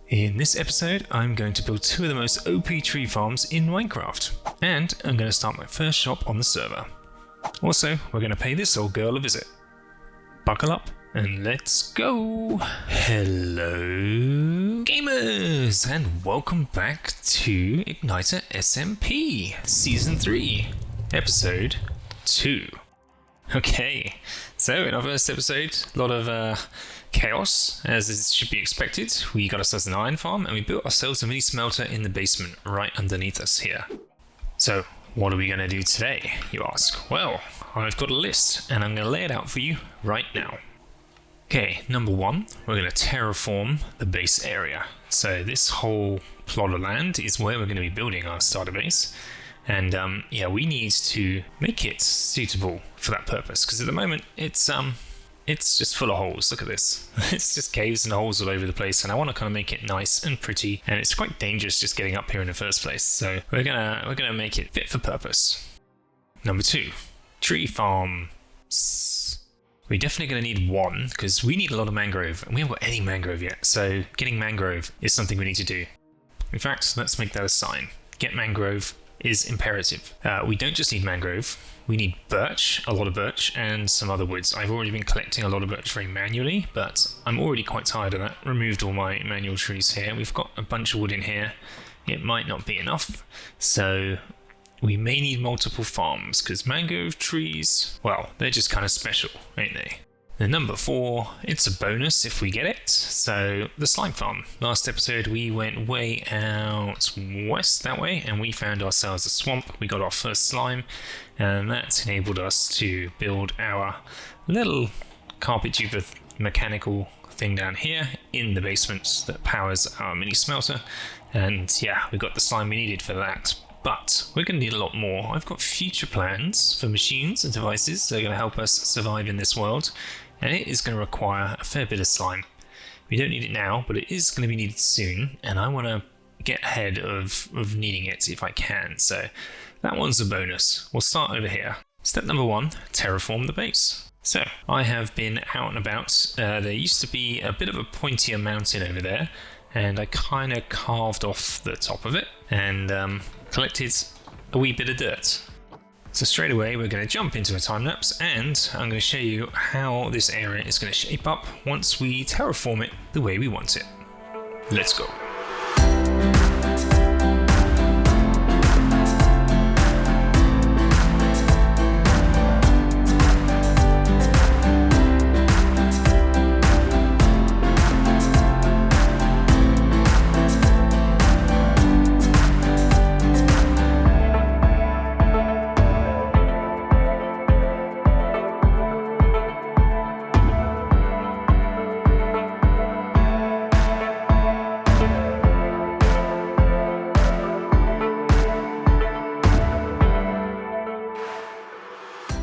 In this episode, I'm going to build two of the most OP tree farms in Minecraft, and I'm going to start my first shop on the server. Also, we're going to pay this old girl a visit. Buckle up and let's go! Hello gamers, and welcome back to Ignitor SMP Season 3, Episode 2. Okay, so in our first episode, a lot of chaos, as it should be expected. We got ourselves an iron farm and we built ourselves a mini smelter in the basement right underneath us here. So what are we going to do today, you ask? Well, I've got a list and I'm going to lay it out for you right now. Okay, number one, we're going to terraform the base area. So this whole plot of land is where we're going to be building our starter base. And we need to make it suitable for that purpose, because at the moment it's just full of holes. Look at this. It's just caves and holes all over the place, and I want to kind of make it nice and pretty, and it's quite dangerous just getting up here in the first place. So we're gonna make it fit for purpose. Number two, tree farms. We're definitely going to need one, because we need a lot of mangrove, and we haven't got any mangrove yet. So getting mangrove is something we need to do. In fact, let's make that a sign. Get mangrove is imperative. We don't just need mangrove, we need birch, a lot of birch, and some other woods. I've already been collecting a lot of birch very manually, but I'm already quite tired of that. Removed all my manual trees here. We've got a bunch of wood in here. It might not be enough, so we may need multiple farms, because mangrove trees, well, they're just kind of special, ain't they? And number four, it's a bonus if we get it. So the slime farm. Last episode we went way out west that way and we found ourselves a swamp. We got our first slime and that's enabled us to build our little carpet tuber mechanical thing down here in the basement that powers our mini smelter. And yeah, we got the slime we needed for that. But we're going to need a lot more. I've got future plans for machines and devices that are going to help us survive in this world. And it is going to require a fair bit of slime. We don't need it now, but it is going to be needed soon, and I want to get ahead of needing it if I can, so that one's a bonus. We'll start over here. Step number one, terraform the base. So, I have been out and about. There used to be a bit of a pointier mountain over there, and I kind of carved off the top of it, and collected a wee bit of dirt. So straight away we're going to jump into a time lapse and I'm going to show you how this area is going to shape up once we terraform it the way we want it. Let's go.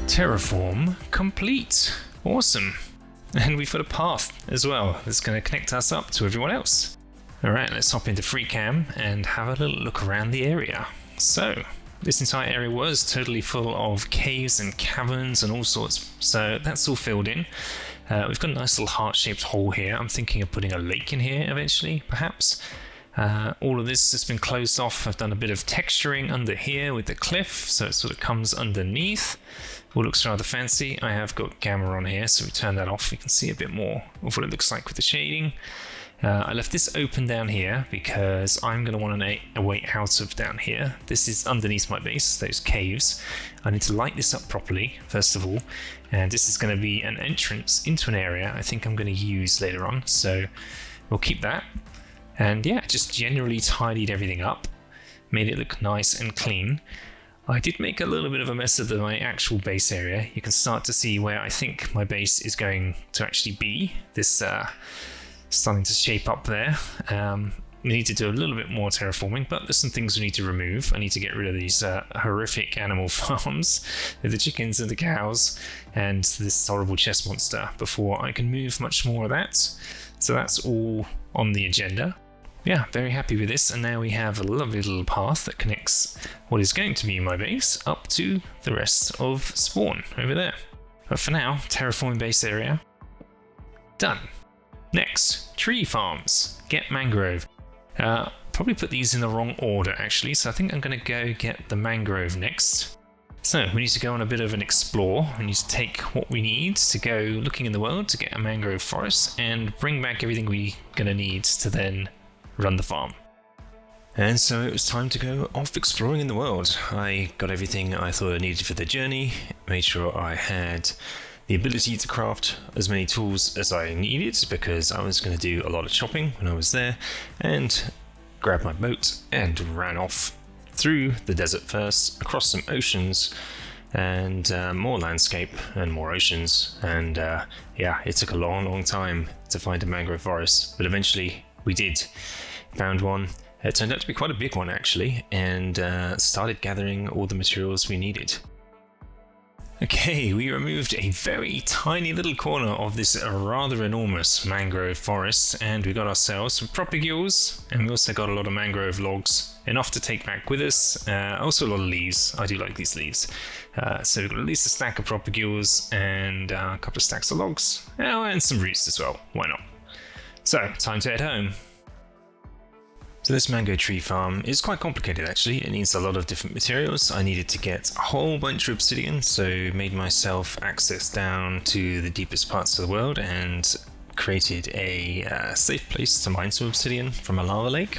Terraform complete. Awesome. And we've got a path as well that's going to connect us up to everyone else. Alright, let's hop into free cam and have a little look around the area. So, this entire area was totally full of caves and caverns and all sorts, so that's all filled in. We've got a nice little heart-shaped hole here. I'm thinking of putting a lake in here eventually, perhaps. All of this has been closed off. I've done a bit of texturing under here with the cliff, so it sort of comes underneath. All looks rather fancy. I have got gamma on here, so we turn that off. We can see a bit more of what it looks like with the shading. I left this open down here because I'm going to want a way out of down here. This is underneath my base, those caves. I need to light this up properly, first of all. And this is going to be an entrance into an area I think I'm going to use later on. So we'll keep that. And yeah, just generally tidied everything up. Made it look nice and clean. I did make a little bit of a mess of my actual base area. You can start to see where I think my base is going to actually be. This starting to shape up there. We need to do a little bit more terraforming, but there's some things we need to remove. I need to get rid of these horrific animal farms with the chickens and the cows and this horrible chest monster before I can move much more of that. So that's all on the agenda. Yeah, very happy with this, and now we have a lovely little path that connects what is going to be my base up to the rest of spawn over there. But for now, terraforming base area, done. Next, tree farms. Get mangrove. Probably put these in the wrong order actually, so I think I'm going to go get the mangrove next. So we need to go on a bit of an explore. We need to take what we need to go looking in the world to get a mangrove forest and bring back everything we're going to need to then run the farm. And so it was time to go off exploring in the world. I got everything I thought I needed for the journey, made sure I had the ability to craft as many tools as I needed because I was going to do a lot of shopping when I was there, and grabbed my boat and ran off through the desert first, across some oceans and more landscape and more oceans, and yeah, it took a long time to find a mangrove forest, but eventually we did. Found one. It turned out to be quite a big one actually, and started gathering all the materials we needed. Okay, we removed a very tiny little corner of this rather enormous mangrove forest, and we got ourselves some propagules, and we also got a lot of mangrove logs, enough to take back with us, also a lot of leaves. I do like these leaves. So we've got at least a stack of propagules and a couple of stacks of logs, and some roots as well, why not? So, time to head home. So this mango tree farm is quite complicated actually. It needs a lot of different materials. I needed to get a whole bunch of obsidian, so made myself access down to the deepest parts of the world and created a safe place to mine some obsidian from a lava lake.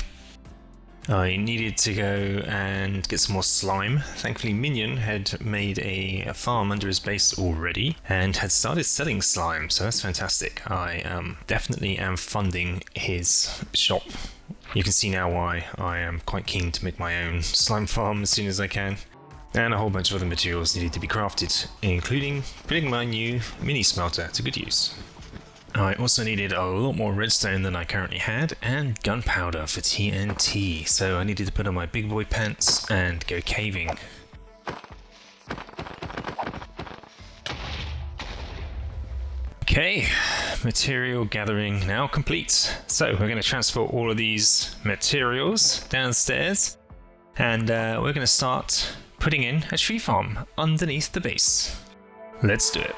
I needed to go and get some more slime. Thankfully Minion had made a farm under his base already and had started selling slime, so that's fantastic. I definitely am funding his shop. You can see now why I am quite keen to make my own slime farm as soon as I can. And a whole bunch of other materials needed to be crafted, including putting my new mini smelter to good use. I also needed a lot more redstone than I currently had, and gunpowder for TNT, so I needed to put on my big boy pants and go caving. Okay, material gathering now complete. So we're going to transfer all of these materials downstairs, and we're going to start putting in a tree farm underneath the base. Let's do it.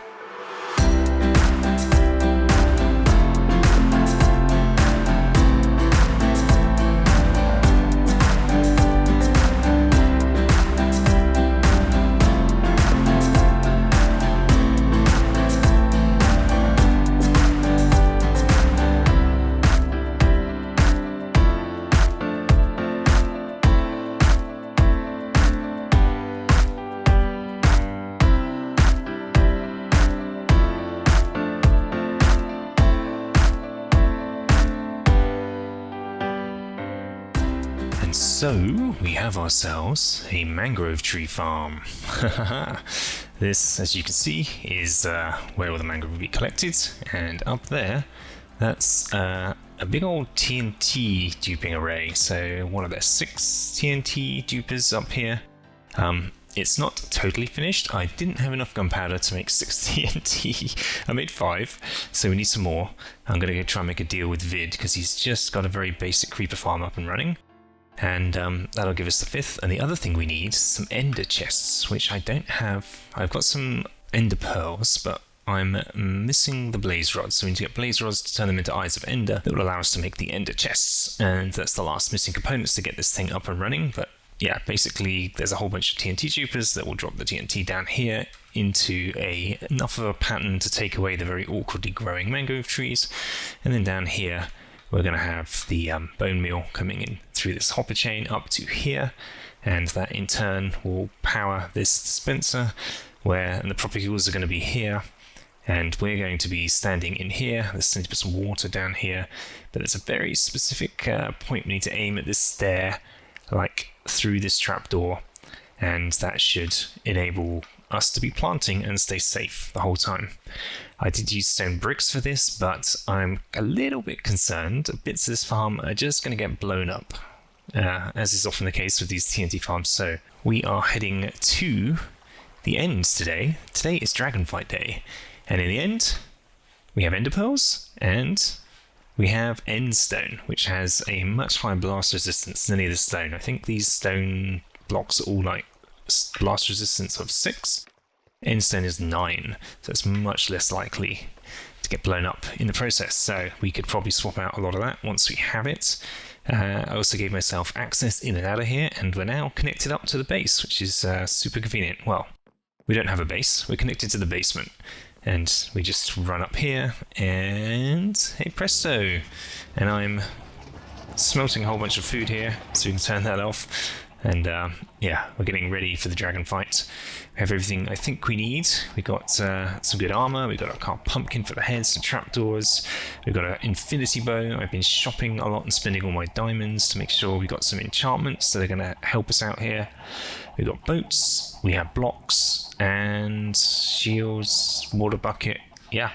So we have ourselves a mangrove tree farm. This, as you can see, is where all the mangrove will be collected, and up there, that's a big old TNT duping array. So one of their 6 TNT dupers up here. It's not totally finished. I didn't have enough gunpowder to make 6 TNT. I made 5, so we need some more. I'm going to go try and make a deal with Vid, because he's just got a very basic creeper farm up and running. And that'll give us the 5th. And the other thing we need is some ender chests, which I don't have. I've got some ender pearls, but I'm missing the blaze rods. So we need to get blaze rods to turn them into eyes of ender that will allow us to make the ender chests. And that's the last missing components to get this thing up and running. But yeah, basically there's a whole bunch of TNT dupers that will drop the TNT down here into enough of a pattern to take away the very awkwardly growing mangrove trees. And then down here, we're going to have the bone meal coming in through this hopper chain up to here, and that in turn will power this dispenser, and the propagules are going to be here, and we're going to be standing in here. There's going to be some water down here, but there's a very specific point we need to aim at this stair, like through this trapdoor, and that should enable us to be planting and stay safe the whole time. I did use stone bricks for this, but I'm a little bit concerned bits of this farm are just going to get blown up, as is often the case with these TNT farms. So we are heading to the end today. Today is Dragonfight Day, and in the end we have ender pearls and we have end stone, which has a much higher blast resistance than any of the stone. I think these stone blocks are all like blast resistance of 6. Endstone is 9, so it's much less likely to get blown up in the process. So we could probably swap out a lot of that once we have it. I also gave myself access in and out of here, and we're now connected up to the base, which is super convenient. Well, we don't have a base, we're connected to the basement. And we just run up here, and hey presto! And I'm smelting a whole bunch of food here, so we can turn that off. And yeah, we're getting ready for the dragon fight. We have everything I think we need. We got some good armor, we got a carved pumpkin for the head, some trapdoors, we've got an infinity bow. I've been shopping a lot and spending all my diamonds to make sure we got some enchantments that are going to help us out here. We've got boats, we have blocks, and shields, water bucket. Yeah,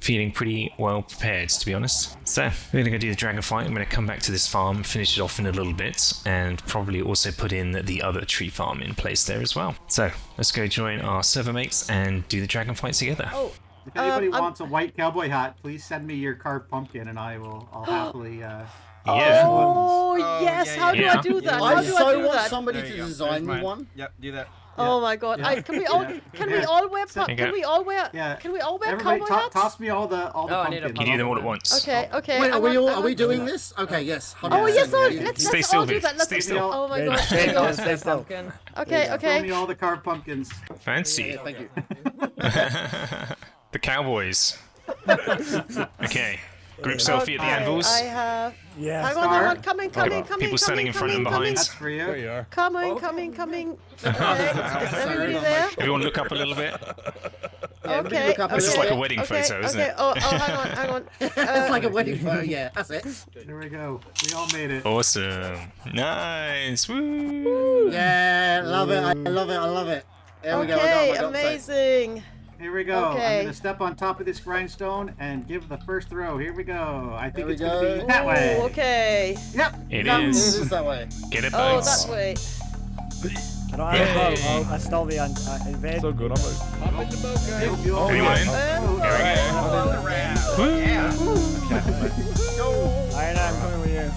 feeling pretty well prepared, to be honest. So, we're going to go do the dragon fight. I'm going to come back to this farm, finish it off in a little bit, and probably also put in the other tree farm in place there as well. So, let's go join our server mates and do the dragon fight together. Oh, if anybody wants a white cowboy hat, please send me your carved pumpkin, and I'll happily. Yeah. Oh yes! Yeah, How do I do that? How do I do that? Somebody to design me one. Yep, do that. Oh my god! Yeah. Can we all wear Yeah. can we all wear Everybody, cowboy hats? toss me all the pumpkins. You do them all at once. Okay. Wait, are we doing this? Okay, yes. Oh yes, 100%. let's Stay all still, do that. Let's stay still. Oh my god. Stay still. Okay. Throw me all the carved pumpkins. Fancy. Yeah, thank you. The cowboys. Okay. Group selfie at the anvils. I have. Yeah. Hang on, coming. People standing in front and behind. That's for you. There you are. Coming. Okay, is everybody there? Everyone look up a little bit. Okay. This is like a wedding photo, isn't it? Oh, hang on. It's like a wedding photo, yeah, that's it. There we go. We all made it. Awesome. Nice. Woo. Yeah, love it, I love it. There we go, I got Okay, my dots set. amazing. Here we go. Okay. I'm gonna step on top of this grindstone and give the first throw. Here we go. I think There we it's gonna be go. that way. Ooh, okay. Yep. It It is. is that way. Get it, Oh, boats. that way. Can I have a boat? Oh, I stole the invade. So good, I'm Hop in the boat, guys. You all Anyone in? Here I know, I'm coming with you.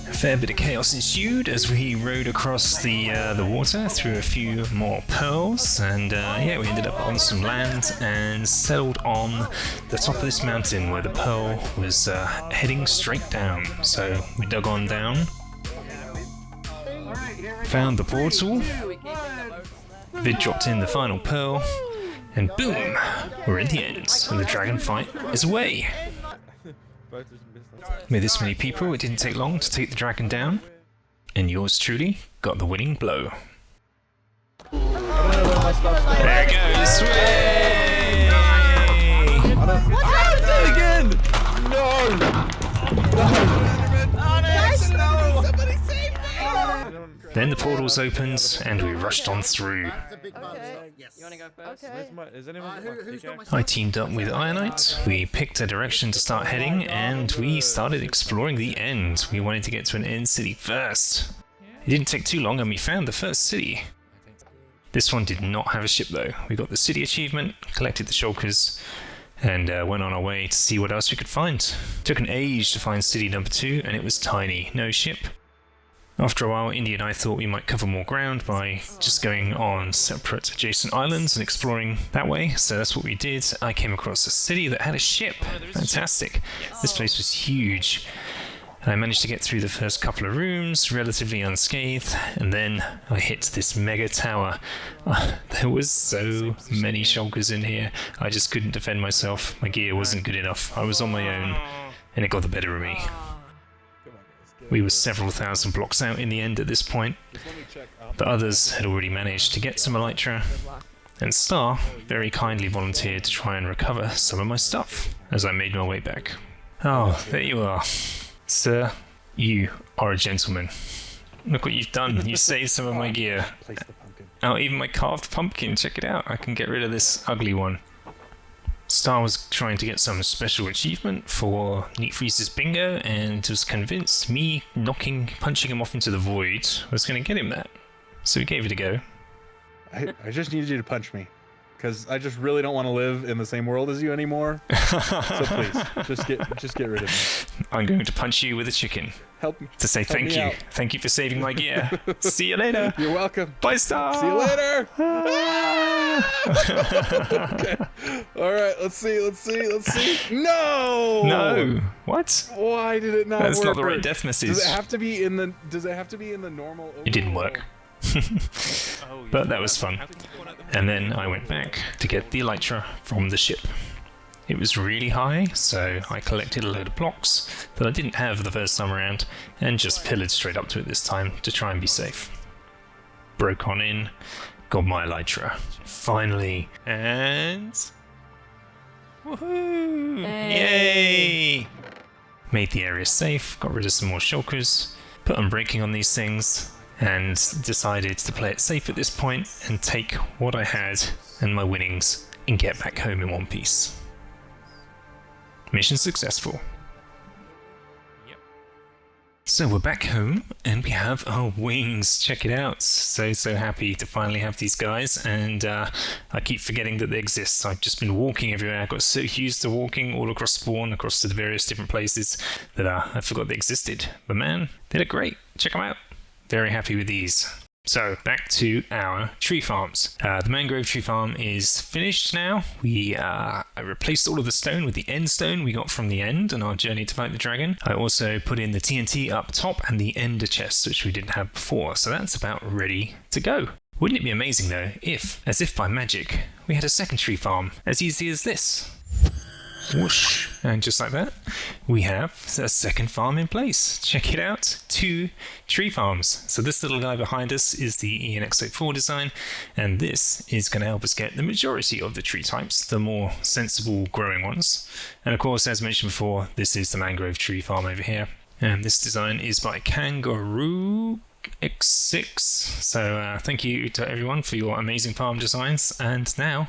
A fair bit of chaos ensued as we rode across the water through a few more pearls, and yeah, we ended up on some land and settled on the top of this mountain where the pearl was heading straight down. So we dug on down, found the portal, Vid dropped in the final pearl, and boom, we're in the end, and the dragon fight is away. With this many people, it didn't take long to take the dragon down, and yours truly got the winning blow. There it goes! Sway! again! No! Then the portals opened, and we rushed on through. That's a big buzz. Okay. Yes. You wanna go first? Okay. Where's my, is anyone got my Who's got my pickaxe? I teamed up with Ironite, we picked a direction to start heading, and we started exploring the end. We wanted to get to an end city first. It didn't take too long, and we found the first city. This one did not have a ship though. We got the city achievement, collected the shulkers, and went on our way to see what else we could find. Took an age to find city number 2, and it was tiny, no ship. After a while, Indy and I thought we might cover more ground by just going on separate adjacent islands and exploring that way, so that's what we did. I came across a city that had a ship. Fantastic. This place was huge. I managed to get through the first couple of rooms relatively unscathed, and then I hit this mega tower. There was so many shulkers in here, I just couldn't defend myself. My gear wasn't good enough. I was on my own, and it got the better of me. We were several thousand blocks out in the end at this point. The others had already managed to get some elytra, and Star very kindly volunteered to try and recover some of my stuff as I made my way back. Oh, there you are. Sir, you are a gentleman. Look what you've done. You saved some of my gear. Oh, even my carved pumpkin. Check it out. I can get rid of this ugly one. Star was trying to get some special achievement for Neat Freeze's bingo, and was convinced me punching him off into the void was going to get him that. So we gave it a go. I just needed you to punch me. Because I just really don't want to live in the same world as you anymore. So please, just get rid of me. I'm going to punch you with a chicken Help me. to say thank me you. out. Thank you for saving my gear. See you later. You're welcome. Bye, Star. See you later. Okay. All right. Let's see. No. No. What? Why did it not That's work? not the right death message. Does it have to be in the? Does it have to be in the normal? It didn't work. But that was fun. And then I went back to get the elytra from the ship. It was really high, so I collected a load of blocks that I didn't have the first time around and just pillared straight up to it this time to try and be safe. Broke on in, got my elytra. Finally, and... Woohoo! Yay! Made the area safe, got rid of some more shulkers, put unbreaking on these things, and decided to play it safe at this point and take what I had and my winnings and get back home in one piece. Mission successful. Yep. So we're back home and we have our wings. Check it out. So happy to finally have these guys, and I keep forgetting that they exist. I've just been walking everywhere. I got so used to walking all across spawn, across to the various different places, that I forgot they existed. But man, they look great. Check them out. Very happy with these. So back to our tree farms. The mangrove tree farm is finished now. I replaced all of the stone with the end stone we got from the end on our journey to fight the dragon. I also put in the TNT up top and the ender chest, which we didn't have before. So that's about ready to go. Wouldn't it be amazing though if, as if by magic, we had a second tree farm as easy as this? Whoosh. And just like that, we have a second farm in place. Check it out, 2 tree farms. So this little guy behind us is the ENX04 design, and this is going to help us get the majority of the tree types, the more sensible growing ones. And of course, as mentioned before, this is the mangrove tree farm over here. And this design is by Kangaroo X6. So thank you to everyone for your amazing farm designs, and now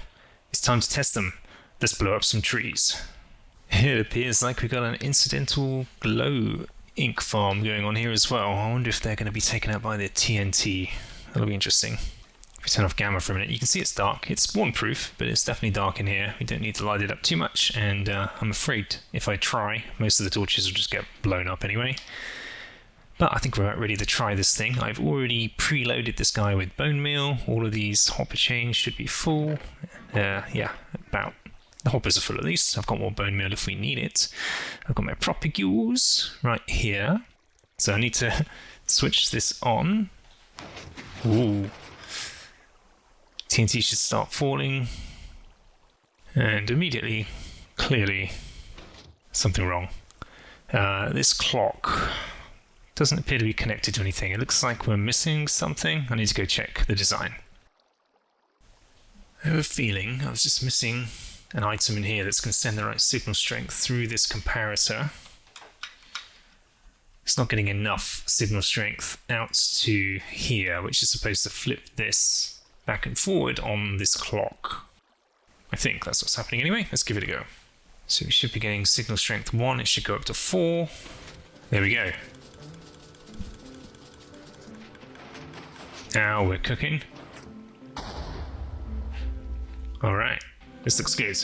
it's time to test them. Let's blow up some trees. It appears like we've got an incidental glow ink farm going on here as well. I wonder if they're going to be taken out by the TNT. That'll be interesting. If we turn off gamma for a minute, you can see it's dark. It's spawn-proof, but it's definitely dark in here. We don't need to light it up too much, and I'm afraid if I try, most of the torches will just get blown up anyway. But I think we're about ready to try this thing. I've already preloaded this guy with bone meal. All of these hopper chains should be full. Yeah, about. The hoppers are full at least. I've got more bone meal if we need it. I've got my propagules right here. So I need to switch this on. Ooh. TNT should start falling. And immediately, clearly, something wrong. This clock doesn't appear to be connected to anything. It looks like we're missing something. I need to go check the design. I have a feeling I was just missing an item in here that's going to send the right signal strength through this comparator. It's not getting enough signal strength out to here, which is supposed to flip this back and forward on this clock. I think that's what's happening anyway. Let's give it a go. So we should be getting signal strength 1. It should go up to 4. There we go. Now we're cooking. Alright. This looks good.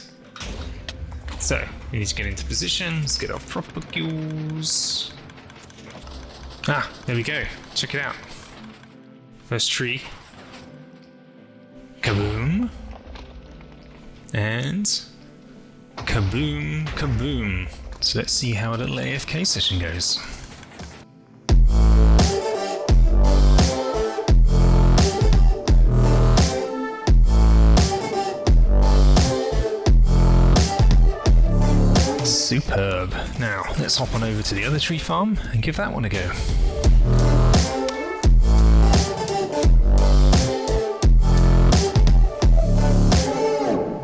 So, we need to get into position. Let's get our propagules. Ah, there we go. Check it out. First tree. Kaboom. And kaboom, kaboom. So let's see how a little AFK session goes. Superb. Now, let's hop on over to the other tree farm and give that one a go.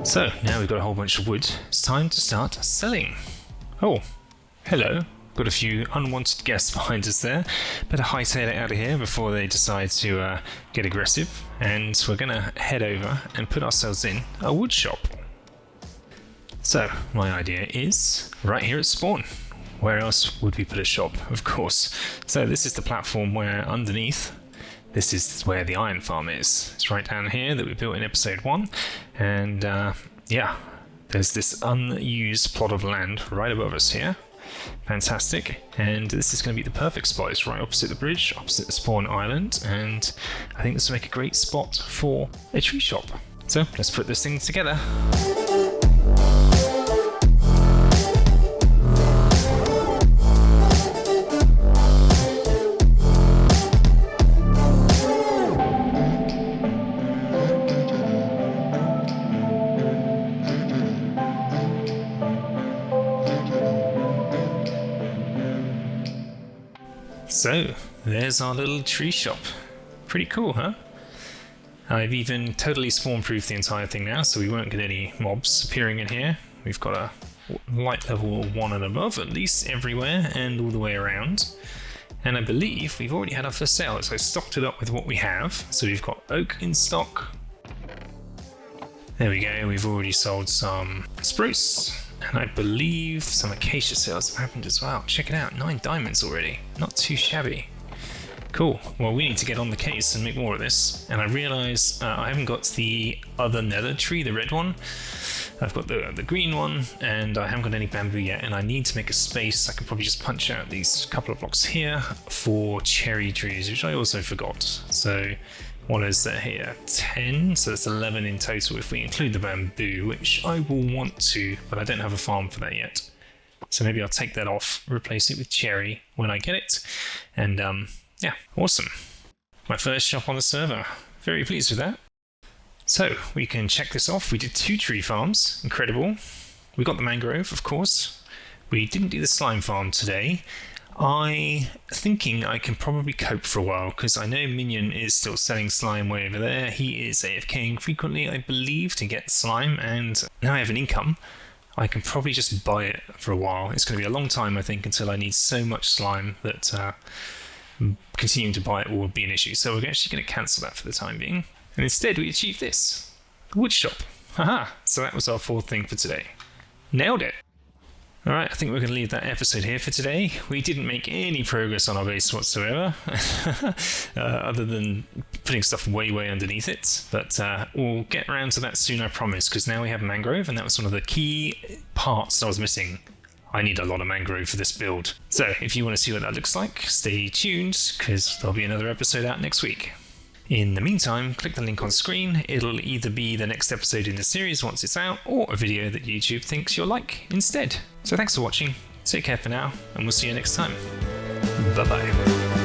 So, now we've got a whole bunch of wood. It's time to start selling. Oh, hello. Got a few unwanted guests behind us there. Better hightail it out of here before they decide to get aggressive. And we're going to head over and put ourselves in a wood shop. So, my idea is right here at spawn. Where else would we put a shop? Of course. So this is the platform where underneath, this is where the iron farm is. It's right down here that we built in episode 1. And yeah, there's this unused plot of land right above us here. Fantastic. And this is going to be the perfect spot. It's right opposite the bridge, opposite the spawn island, and I think this will make a great spot for a tree shop. So let's put this thing together. So, there's our little tree shop. Pretty cool, huh? I've even totally spawn-proofed the entire thing now, so we won't get any mobs appearing in here. We've got a light level 1 and above, at least everywhere, and all the way around. And I believe we've already had our first sale, so I stocked it up with what we have. So we've got oak in stock. There we go, we've already sold some spruce. And I believe some acacia sales have happened as well. Check it out, 9 diamonds already. Not too shabby. Cool. Well, we need to get on the case and make more of this. And I realise I haven't got the other nether tree, the red one. I've got the green one, and I haven't got any bamboo yet. And I need to make a space. I could probably just punch out these couple of blocks here for cherry trees, which I also forgot. So what is that here? 10, so that's 11 in total if we include the bamboo, which I will want to, but I don't have a farm for that yet. So maybe I'll take that off, replace it with cherry when I get it, and yeah, awesome. My first shop on the server. Very pleased with that. So we can check this off. We did 2 tree farms, incredible. We got the mangrove, of course. We didn't do the slime farm today. I'm thinking I can probably cope for a while, because I know Minion is still selling slime way over there. He is AFKing frequently, I believe, to get slime, and now I have an income. I can probably just buy it for a while. It's going to be a long time, I think, until I need so much slime that continuing to buy it will be an issue. So we're actually going to cancel that for the time being. And instead we achieve this. The wood shop. Haha! So that was our 4th thing for today. Nailed it! Alright, I think we're going to leave that episode here for today. We didn't make any progress on our base whatsoever, other than putting stuff way underneath it, but we'll get around to that soon, I promise, because now we have mangrove, and that was one of the key parts I was missing. I need a lot of mangrove for this build. So, if you want to see what that looks like, stay tuned, because there'll be another episode out next week. In the meantime, click the link on screen. It'll either be the next episode in the series once it's out, or a video that YouTube thinks you'll like instead. So thanks for watching, take care for now, and we'll see you next time. Bye bye.